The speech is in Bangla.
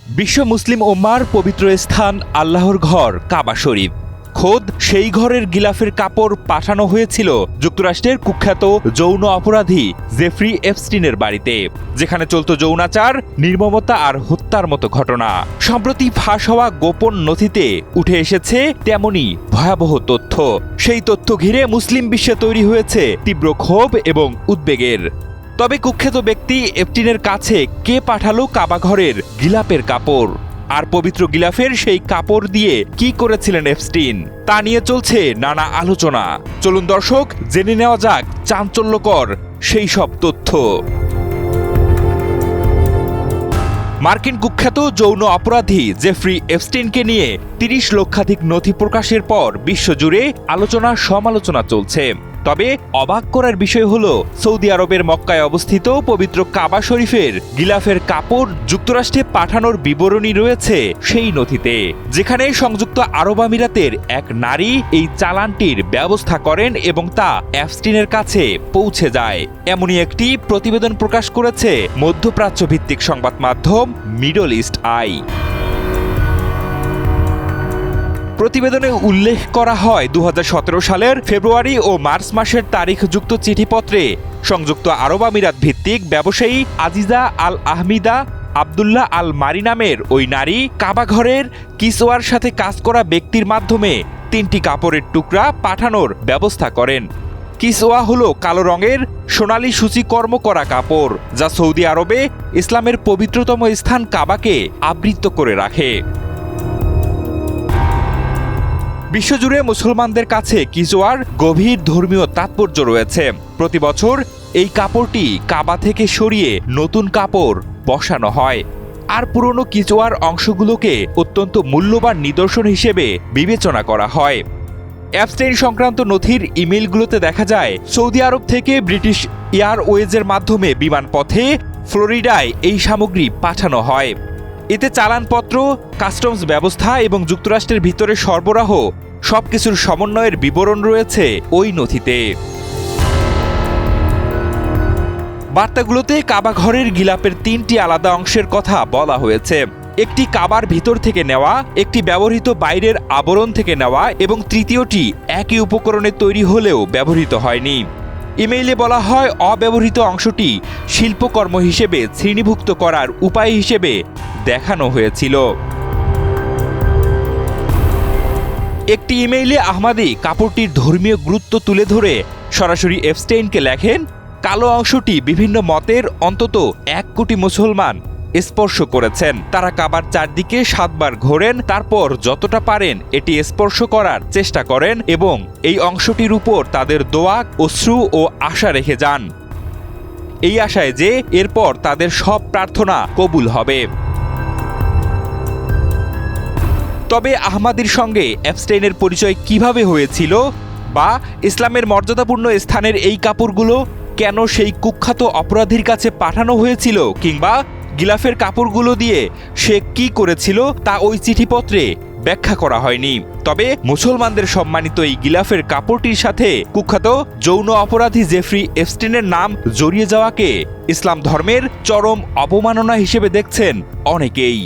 বিশ্ব মুসলিম উম্মার পবিত্র স্থান আল্লাহর ঘর কাবা শরীফ। খোদ সেই ঘরের গিলাফের কাপড় পাঠানো হয়েছিল যুক্তরাষ্ট্রের কুখ্যাত যৌন অপরাধী জেফ্রি এপস্টিনের বাড়িতে, যেখানে চলত যৌনাচার, নির্মমতা আর হত্যার মতো ঘটনা। সম্প্রতি ফাঁস হওয়া গোপন নথিতে উঠে এসেছে তেমনই ভয়াবহ তথ্য। সেই তথ্য ঘিরে মুসলিম বিশ্বে তৈরি হয়েছে তীব্র ক্ষোভ এবং উদ্বেগের। তবে কুখ্যাত ব্যক্তি এপস্টিনের কাছে কে পাঠালো কাবা ঘরের গিলাফের কাপড়, আর পবিত্র গিলাফের সেই কাপড় দিয়ে কি করেছিলেন এপস্টিন, তা নিয়ে চলছে নানা আলোচনা। চলুন দর্শক, জেনে নেওয়া যাক চাঞ্চল্যকর সেই সব তথ্য। মার্কিন কুখ্যাত যৌন অপরাধী জেফ্রি এপস্টিনকে নিয়ে ৩০ লক্ষাধিক নথি প্রকাশের পর বিশ্বজুড়ে আলোচনা সমালোচনা চলছে। তবে অবাক করার বিষয় হলো, সৌদি আরবের মক্কায় অবস্থিত পবিত্র কাবা শরীফের গিলাফের কাপড় যুক্তরাষ্ট্রে পাঠানোর বিবরণী রয়েছে সেই নথিতে, যেখানে সংযুক্ত আরব আমিরাতের এক নারী এই চালানটির ব্যবস্থা করেন এবং তা এপস্টিনের কাছে পৌঁছে যায়। এমনই একটি প্রতিবেদন প্রকাশ করেছে মধ্যপ্রাচ্য ভিত্তিক সংবাদ মাধ্যম মিডল ইস্ট আই। প্রতিবেদনে উল্লেখ করা হয় ২০১৭ সালের ফেব্রুয়ারি ও মার্চ মাসের তারিখযুক্ত চিঠিপত্রে সংযুক্ত আরব আমিরাত ভিত্তিক ব্যবসায়ী আজিজা আল আহমিদা আবদুল্লাহ আল মারি নামের ওই নারী কাবাঘরের কিসওয়ার সাথে কাজ করা ব্যক্তির মাধ্যমে ৩টি কাপড়ের টুকরা পাঠানোর ব্যবস্থা করেন। কিসওয়া হলো কালো রঙের সোনালী সূচিকর্ম করা কাপড়, যা সৌদি আরবে ইসলামের পবিত্রতম স্থান কাবাকে আবৃত করে রাখে। বিশ্বজুড়ে মুসলমানদের কাছে কিসওয়ার গভীর ধর্মীয় তাৎপর্য রয়েছে। প্রতি বছর এই কাপড়টি কাবা থেকে সরিয়ে নতুন কাপড় বসানো হয়, আর পুরনো কিসওয়ার অংশগুলোকে অত্যন্ত মূল্যবান নিদর্শন হিসেবে বিবেচনা করা হয়। এপস্টিন সংক্রান্ত নথির ইমেইলগুলোতে দেখা যায়, সৌদি আরব থেকে ব্রিটিশ এয়ারওয়েজের মাধ্যমে বিমানপথে ফ্লোরিডায় এই সামগ্রী পাঠানো হয়। এতে চালানপত্র, কাস্টমস ব্যবস্থা এবং যুক্তরাষ্ট্রের ভিতরে সরবরাহ সবকিছুর সমন্বয়ের বিবরণ রয়েছে ওই নথিতে। বার্তাগুলোতে কাবা ঘরের গিলাফের ৩টি আলাদা অংশের কথা বলা হয়েছে। একটি কাবার ভিতর থেকে নেওয়া, একটি ব্যবহৃত বাইরের আবরণ থেকে নেওয়া এবং তৃতীয়টি একই উপকরণে তৈরি হলেও ব্যবহৃত হয়নি। ইমেইলে বলা হয়, অব্যবহৃত অংশটি শিল্পকর্ম হিসেবে শ্রেণীভুক্ত করার উপায় হিসেবে দেখানো হয়েছিল। একটি ইমেইলে আহমাদি কাপড়টির ধর্মীয় গুরুত্ব তুলে ধরে সরাসরি এপস্টিনকে লেখেন, কালো অংশটি বিভিন্ন মতের অন্তত ১ কোটি মুসলমান স্পর্শ করেছেন। তারা কাবার চারদিকে ৭ বার ঘোরেন, তারপর যতটা পারেন এটি স্পর্শ করার চেষ্টা করেন এবং এই অংশটির উপর তাদের দোয়া, অশ্রু ও আশা রেখে যান, এই আশায় যে এরপর তাদের সব প্রার্থনা কবুল হবে। তবে আহমাদির সঙ্গে এপস্টিনের পরিচয় কিভাবে হয়েছিল, বা ইসলামের মর্যাদাপূর্ণ স্থানের এই কাপড়গুলো কেন সেই কুখ্যাত অপরাধীর কাছে পাঠানো হয়েছিল, কিংবা গিলাফের কাপড়গুলো দিয়ে সে কি করেছিল, তা ওই চিঠিপত্রে ব্যাখ্যা করা হয়নি। তবে মুসলমানদের সম্মানিত এই গিলাফের কাপড়টির সাথে কুখ্যাত যৌন অপরাধী জেফ্রি এপস্টিনের নাম জড়িয়ে যাওয়াকে ইসলাম ধর্মের চরম অবমাননা হিসেবে দেখছেন অনেকেই।